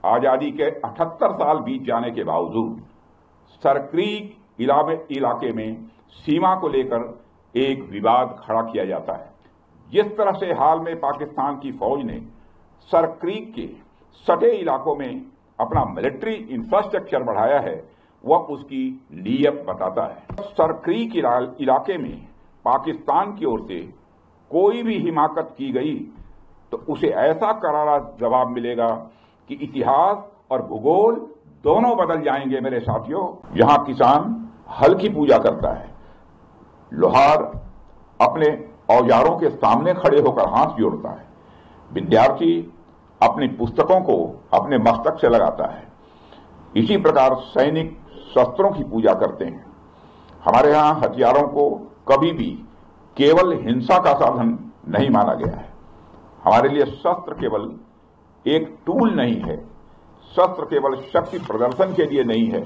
आजादी के 78 साल बीत जाने के बावजूद सरक्रीक इलाके में सीमा को लेकर एक विवाद खड़ा किया जाता है। जिस तरह से हाल में पाकिस्तान की फौज ने सरक्रीक के सटे इलाकों में अपना मिलिट्री इंफ्रास्ट्रक्चर बढ़ाया है, वह उसकी नीयत बताता है। सरक्रीक इलाके में पाकिस्तान की ओर से कोई भी हिमाकत की गई तो उसे ऐसा करारा जवाब मिलेगा कि इतिहास और भूगोल दोनों बदल जाएंगे। मेरे साथियों, यहां किसान हल की पूजा करता है, लोहार अपने औजारों के सामने खड़े होकर हाथ जोड़ता है, विद्यार्थी अपनी पुस्तकों को अपने मस्तक से लगाता है। इसी प्रकार सैनिक शस्त्रों की पूजा करते हैं। हमारे यहां हथियारों को कभी भी केवल हिंसा का साधन नहीं माना गया है। हमारे लिए शस्त्र केवल एक टूल नहीं है, शस्त्र केवल शक्ति प्रदर्शन के लिए नहीं है,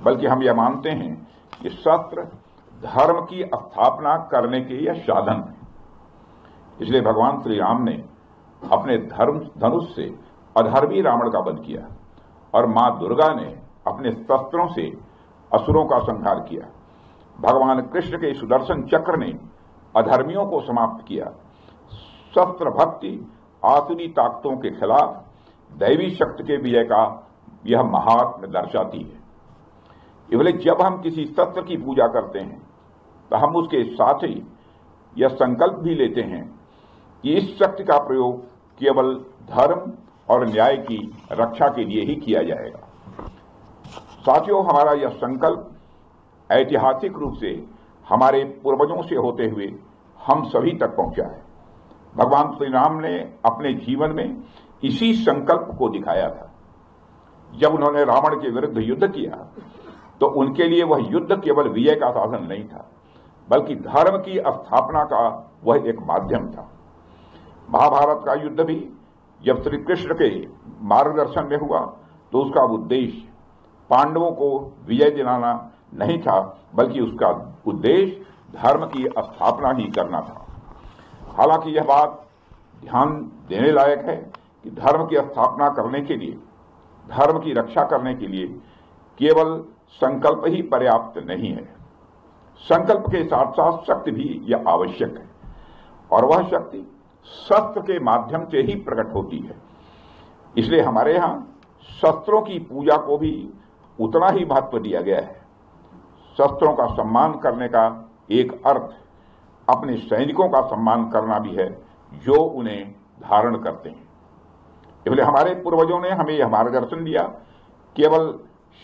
बल्कि हम यह मानते हैं कि शस्त्र धर्म की स्थापना करने के यह साधन है। इसलिए भगवान श्री राम ने अपने धनुष से अधर्मी रावण का वध किया और मां दुर्गा ने अपने शस्त्रों से असुरों का संहार किया। भगवान कृष्ण के सुदर्शन चक्र ने अधर्मियों को समाप्त किया। शस्त्र भक्ति आसुरी ताकतों के खिलाफ दैवी शक्ति के विजय का यह महात्म्य दर्शाती है। इसलिए जब हम किसी शस्त्र की पूजा करते हैं तो हम उसके साथ ही यह संकल्प भी लेते हैं कि इस शक्ति का प्रयोग केवल धर्म और न्याय की रक्षा के लिए ही किया जाएगा। साथियों, हमारा यह संकल्प ऐतिहासिक रूप से हमारे पूर्वजों से होते हुए हम सभी तक पहुंचा है। भगवान श्री राम ने अपने जीवन में इसी संकल्प को दिखाया था। जब उन्होंने रावण के विरुद्ध युद्ध किया तो उनके लिए वह युद्ध केवल विजय का साधन नहीं था, बल्कि धर्म की स्थापना का वह एक माध्यम था। महाभारत का युद्ध भी जब श्री कृष्ण के मार्गदर्शन में हुआ तो उसका उद्देश्य पांडवों को विजय दिलाना नहीं था, बल्कि उसका उद्देश्य धर्म की स्थापना ही करना था। हालांकि यह बात ध्यान देने लायक है कि धर्म की स्थापना करने के लिए, धर्म की रक्षा करने के लिए केवल संकल्प ही पर्याप्त नहीं है। संकल्प के साथ साथ शक्ति भी यह आवश्यक है, और वह शक्ति शस्त्र के माध्यम से ही प्रकट होती है। इसलिए हमारे यहां शस्त्रों की पूजा को भी उतना ही महत्व दिया गया है। शस्त्रों का सम्मान करने का एक अर्थ अपने सैनिकों का सम्मान करना भी है जो उन्हें धारण करते हैं। इसलिए हमारे पूर्वजों ने हमें यह मार्गदर्शन दिया, केवल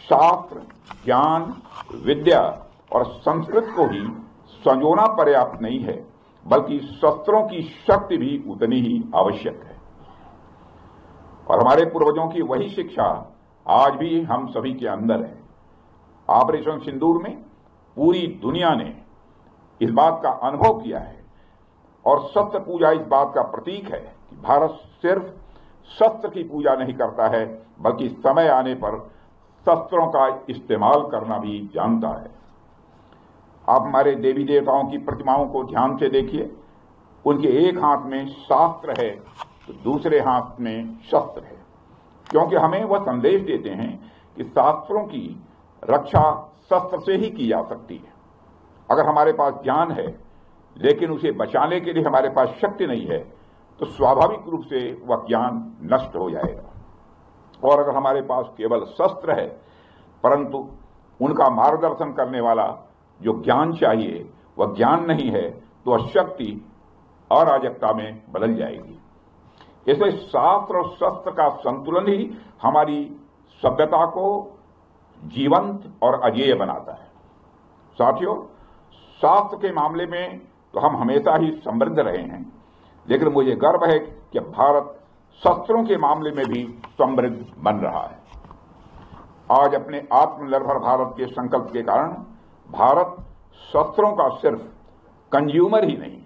शास्त्र, ज्ञान, विद्या और संस्कृत को ही संजोना पर्याप्त नहीं है, बल्कि शस्त्रों की शक्ति भी उतनी ही आवश्यक है। और हमारे पूर्वजों की वही शिक्षा आज भी हम सभी के अंदर है। ऑपरेशन सिंदूर में पूरी दुनिया ने इस बात का अनुभव किया है, और शस्त्र पूजा इस बात का प्रतीक है कि भारत सिर्फ शस्त्र की पूजा नहीं करता है, बल्कि समय आने पर शस्त्रों का इस्तेमाल करना भी जानता है। आप हमारे देवी देवताओं की प्रतिमाओं को ध्यान से देखिए, उनके एक हाथ में शास्त्र है तो दूसरे हाथ में शस्त्र है, क्योंकि हमें वह संदेश देते हैं कि शास्त्रों की रक्षा शस्त्र से ही की जा सकती है। अगर हमारे पास ज्ञान है लेकिन उसे बचाने के लिए हमारे पास शक्ति नहीं है तो स्वाभाविक रूप से वह ज्ञान नष्ट हो जाएगा। और अगर हमारे पास केवल शस्त्र है परंतु उनका मार्गदर्शन करने वाला जो ज्ञान चाहिए वह ज्ञान नहीं है, तो वह शक्ति अराजकता में बदल जाएगी। इसलिए शास्त्र और शस्त्र का संतुलन ही हमारी सभ्यता को जीवंत और अजेय बनाता है। साथियों, शास्त्र के मामले में तो हम हमेशा ही समृद्ध रहे हैं, लेकिन मुझे गर्व है कि भारत शस्त्रों के मामले में भी समृद्ध बन रहा है। आज अपने आत्मनिर्भर भारत के संकल्प के कारण भारत शस्त्रों का सिर्फ कंज्यूमर ही नहीं,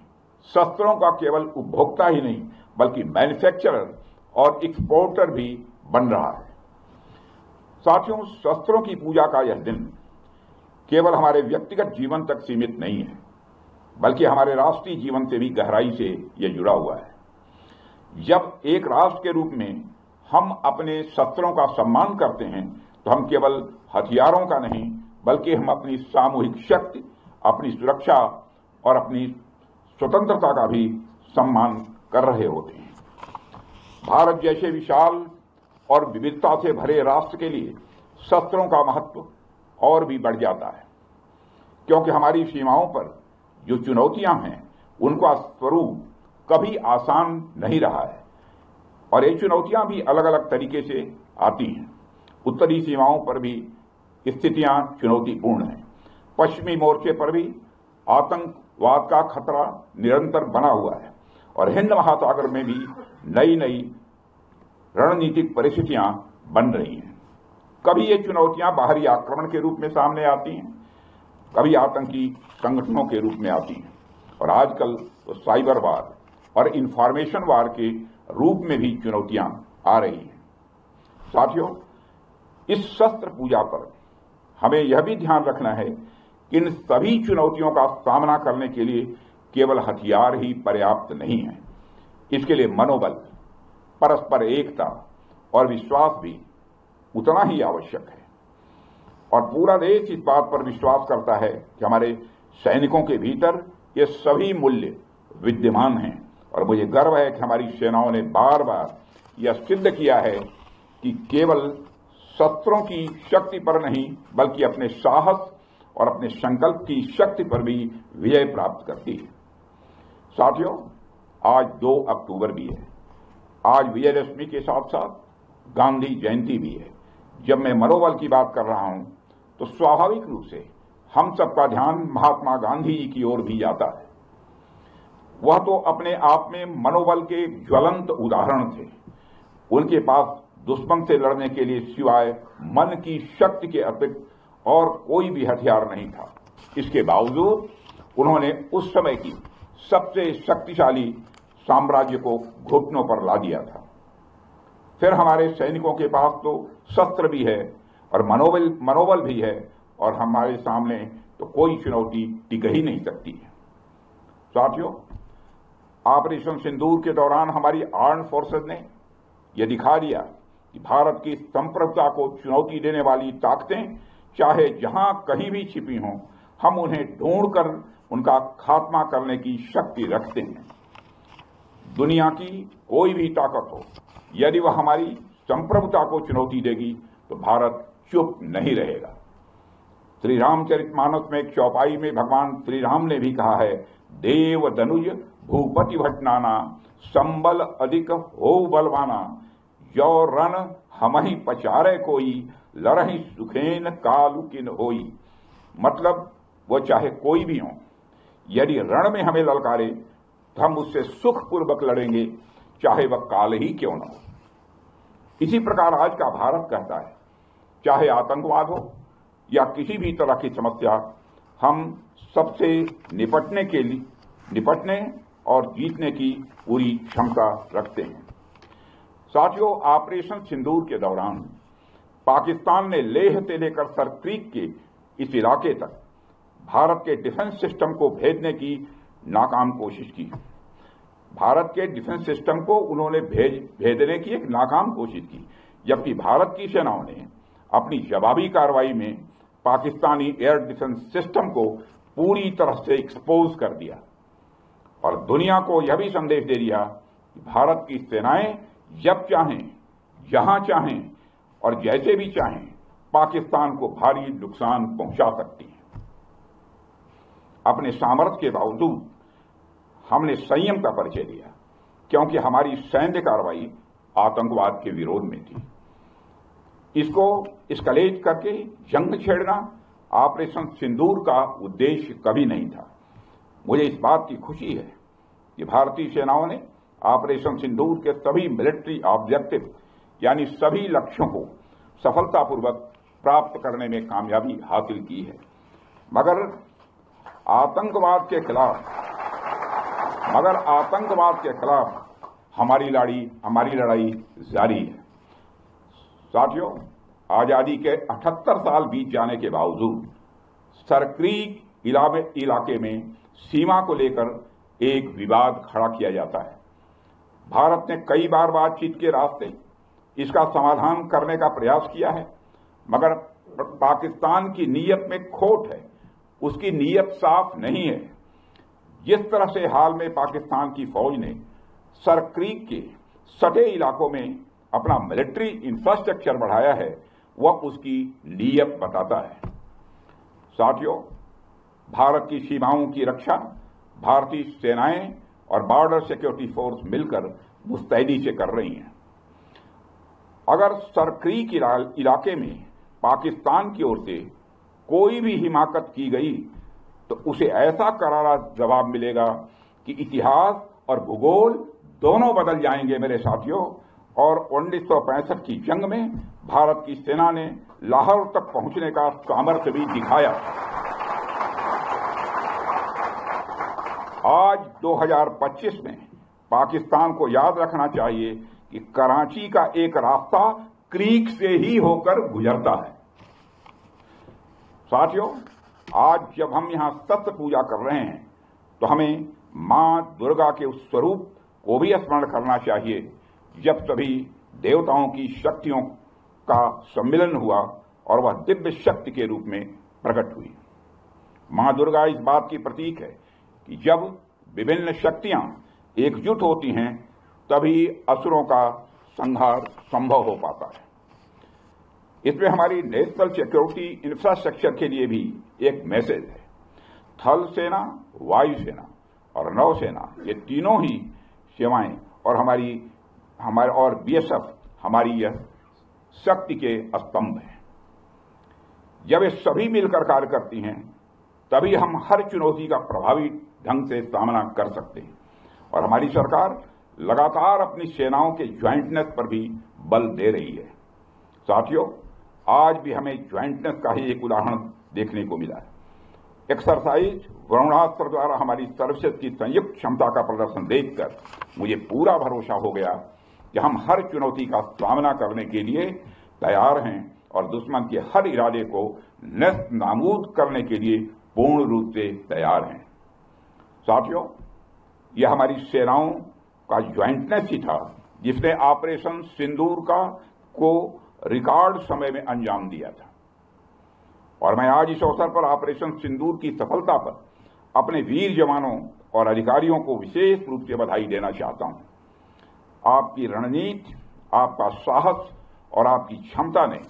शस्त्रों का केवल उपभोक्ता ही नहीं, बल्कि मैन्युफैक्चरर और एक्सपोर्टर भी बन रहा है। साथियों, शस्त्रों की पूजा का यह दिन केवल हमारे व्यक्तिगत जीवन तक सीमित नहीं है, बल्कि हमारे राष्ट्रीय जीवन से भी गहराई से यह जुड़ा हुआ है। जब एक राष्ट्र के रूप में हम अपने शस्त्रों का सम्मान करते हैं तो हम केवल हथियारों का नहीं बल्कि हम अपनी सामूहिक शक्ति, अपनी सुरक्षा और अपनी स्वतंत्रता का भी सम्मान कर रहे होते हैं। भारत जैसे विशाल और विविधता से भरे राष्ट्र के लिए शस्त्रों का महत्व और भी बढ़ जाता है, क्योंकि हमारी सीमाओं पर जो चुनौतियां हैं उनका स्वरूप कभी आसान नहीं रहा है और ये चुनौतियां भी अलग अलग तरीके से आती हैं। उत्तरी सीमाओं पर भी स्थितियां चुनौतीपूर्ण हैं। पश्चिमी मोर्चे पर भी आतंकवाद का खतरा निरंतर बना हुआ है और हिंद महासागर में भी नई नई रणनीतिक परिस्थितियां बन रही हैं। कभी ये चुनौतियां बाहरी आक्रमण के रूप में सामने आती हैं, कभी आतंकी संगठनों के रूप में आती हैं और आजकल तो साइबर वार और इंफॉर्मेशन वार के रूप में भी चुनौतियां आ रही हैं। साथियों, इस शस्त्र पूजा पर हमें यह भी ध्यान रखना है कि इन सभी चुनौतियों का सामना करने के लिए केवल हथियार ही पर्याप्त नहीं है। इसके लिए मनोबल, परस्पर एकता और विश्वास भी उतना ही आवश्यक है और पूरा देश इस बात पर विश्वास करता है कि हमारे सैनिकों के भीतर ये सभी मूल्य विद्यमान हैं और मुझे गर्व है कि हमारी सेनाओं ने बार बार यह सिद्ध किया है कि केवल शस्त्रों की शक्ति पर नहीं बल्कि अपने साहस और अपने संकल्प की शक्ति पर भी विजय प्राप्त करती है। साथियों, आज 2 अक्टूबर भी है। आज विजयदशमी के साथ साथ गांधी जयंती भी है। जब मैं मनोबल की बात कर रहा हूं तो स्वाभाविक रूप से हम सबका ध्यान महात्मा गांधी जी की ओर भी जाता है। वह तो अपने आप में मनोबल के ज्वलंत उदाहरण थे। उनके पास दुश्मन से लड़ने के लिए सिवाय मन की शक्ति के अतिरिक्त और कोई भी हथियार नहीं था। इसके बावजूद उन्होंने उस समय की सबसे शक्तिशाली साम्राज्य को घुटनों पर ला दिया था। फिर हमारे सैनिकों के पास तो शस्त्र भी है और मनोबल भी है और हमारे सामने तो कोई चुनौती टिक ही नहीं सकती है। साथियों, ऑपरेशन सिंदूर के दौरान हमारी आर्म्ड फोर्सेज ने यह दिखा दिया कि भारत की संप्रभुता को चुनौती देने वाली ताकतें चाहे जहां कहीं भी छिपी हों, हम उन्हें ढूंढकर उनका खात्मा करने की शक्ति रखते हैं। दुनिया की कोई भी ताकत हो, यदि वह हमारी संप्रभुता को चुनौती देगी तो भारत चुप नहीं रहेगा। श्री रामचरितमानस में एक चौपाई में भगवान श्री राम ने भी कहा है, देव दनुज भूपति भटनाना, संबल अधिक हो बलवाना, जो रण हमहि पचारे कोई, लड़हि सुखेन कालु किन होई। मतलब वो चाहे कोई भी हो, यदि रण में हमें ललकारे तो हम उससे सुखपूर्वक लड़ेंगे, चाहे वह काल ही क्यों न हो। इसी प्रकार आज का भारत कहता है, चाहे आतंकवाद हो या किसी भी तरह की समस्या, हम सबसे निपटने और जीतने की पूरी क्षमता रखते हैं। साथियों, ऑपरेशन सिंदूर के दौरान पाकिस्तान ने लेह से लेकर सरक्रीक के इस इलाके तक भारत के डिफेंस सिस्टम को भेजने की नाकाम कोशिश की। भारत के डिफेंस सिस्टम को उन्होंने भेजने की एक नाकाम कोशिश की, जबकि भारत की सेनाओं ने अपनी जवाबी कार्रवाई में पाकिस्तानी एयर डिफेंस सिस्टम को पूरी तरह से एक्सपोज कर दिया और दुनिया को यह भी संदेश दे दिया कि भारत की सेनाएं जब चाहें, जहां चाहें और जैसे भी चाहें पाकिस्तान को भारी नुकसान पहुंचा सकती हैं। अपने सामर्थ्य के बावजूद हमने संयम का परिचय दिया, क्योंकि हमारी सैन्य कार्रवाई आतंकवाद के विरोध में थी। इसको एस्केलेट करके जंग छेड़ना ऑपरेशन सिंदूर का उद्देश्य कभी नहीं था। मुझे इस बात की खुशी है कि भारतीय सेनाओं ने ऑपरेशन सिंदूर के सभी मिलिट्री ऑब्जेक्टिव यानी सभी लक्ष्यों को सफलतापूर्वक प्राप्त करने में कामयाबी हासिल की है। मगर आतंकवाद के खिलाफ हमारी लड़ाई जारी है। साथियों, आजादी के 78 साल बीत जाने के बावजूद सरक्रीक इलाके में सीमा को लेकर एक विवाद खड़ा किया जाता है। भारत ने कई बार बातचीत के रास्ते इसका समाधान करने का प्रयास किया है, मगर पाकिस्तान की नीयत में खोट है, उसकी नीयत साफ नहीं है। जिस तरह से हाल में पाकिस्तान की फौज ने सर क्रीक के सटे इलाकों में अपना मिलिट्री इंफ्रास्ट्रक्चर बढ़ाया है, वह उसकी नीयत बताता है। साथियों, भारत की सीमाओं की रक्षा भारतीय सेनाएं और बॉर्डर सिक्योरिटी फोर्स मिलकर मुस्तैदी से कर रही हैं। अगर सर क्रीक इलाके में पाकिस्तान की ओर से कोई भी हिमाकत की गई तो उसे ऐसा करारा जवाब मिलेगा कि इतिहास और भूगोल दोनों बदल जाएंगे मेरे साथियों। और 1965 की जंग में भारत की सेना ने लाहौर तक पहुंचने का सामर्थ्य भी दिखाया। आज 2025 में पाकिस्तान को याद रखना चाहिए कि कराची का एक रास्ता क्रीक से ही होकर गुजरता है। साथियों, आज जब हम यहां सत्य पूजा कर रहे हैं तो हमें मां दुर्गा के उस स्वरूप को भी स्मरण करना चाहिए जब सभी देवताओं की शक्तियों का सम्मिलन हुआ और वह दिव्य शक्ति के रूप में प्रकट हुई। मां दुर्गा इस बात की प्रतीक है कि जब विभिन्न शक्तियां एकजुट होती हैं तभी असुरों का संहार संभव हो पाता है। इसमें हमारी नेशनल सिक्योरिटी इंफ्रास्ट्रक्चर के लिए भी एक मैसेज है। थल सेना, वायुसेना और नौसेना, ये तीनों ही सेवाएं और हमारे और बीएसएफ हमारी यह शक्ति के स्तंभ हैं। जब ये सभी मिलकर कार्य करती हैं तभी हम हर चुनौती का प्रभावी ढंग से सामना कर सकते हैं। और हमारी सरकार लगातार अपनी सेनाओं के ज्वाइंटनेस पर भी बल दे रही है। साथियों, आज भी हमें ज्वाइंटनेस का ही एक उदाहरण देखने को मिला है। एक्सरसाइज वरुणास्त्र द्वारा हमारी सर्विसेज की संयुक्त क्षमता का प्रदर्शन देखकर मुझे पूरा भरोसा हो गया कि हम हर चुनौती का सामना करने के लिए तैयार हैं और दुश्मन के हर इरादे को नेस्त नाबूद करने के लिए पूर्ण रूप से तैयार हैं। साथियों, यह हमारी सेनाओं का ज्वाइंटनेस ही था जिसने ऑपरेशन सिंदूर को रिकॉर्ड समय में अंजाम दिया था। और मैं आज इस अवसर पर ऑपरेशन सिंदूर की सफलता पर अपने वीर जवानों और अधिकारियों को विशेष रूप से बधाई देना चाहता हूं। आपकी रणनीति, आपका साहस और आपकी क्षमता ने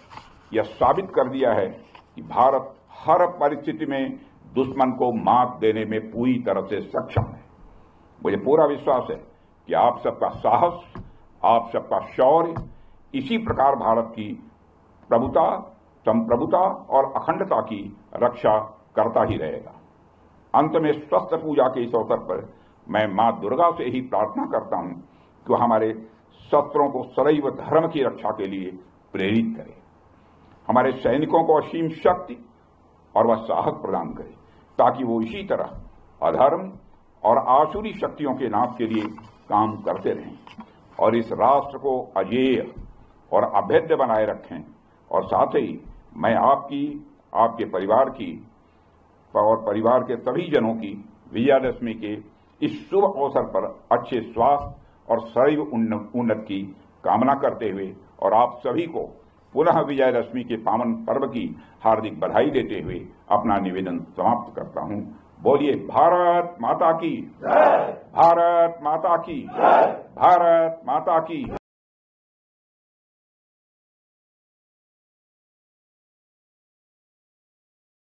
यह साबित कर दिया है कि भारत हर परिस्थिति में दुश्मन को मात देने में पूरी तरह से सक्षम है। मुझे पूरा विश्वास है कि आप सबका साहस, आप सबका शौर्य इसी प्रकार भारत की प्रभुता, संप्रभुता और अखंडता की रक्षा करता ही रहेगा। अंत में स्वस्थ पूजा के इस अवसर पर मैं मां दुर्गा से ही प्रार्थना करता हूं कि वह हमारे शस्त्रों को सदैव धर्म की रक्षा के लिए प्रेरित करे, हमारे सैनिकों को असीम शक्ति और वह साहस प्रदान करे ताकि वो इसी तरह अधर्म और आसुरी शक्तियों के नाश के लिए काम करते रहें और इस राष्ट्र को अजेय और अभेद्य बनाए रखें। और साथ ही मैं आपकी, आपके परिवार की और परिवार के सभी जनों की विजयादशमी के इस शुभ अवसर पर अच्छे स्वास्थ्य और सदैव उन्नति की कामना करते हुए और आप सभी को पुनः विजयादशमी के पावन पर्व की हार्दिक बधाई देते हुए अपना निवेदन समाप्त करता हूं। बोलिए भारत माता की जय, भारत माता की जय, भारत माता की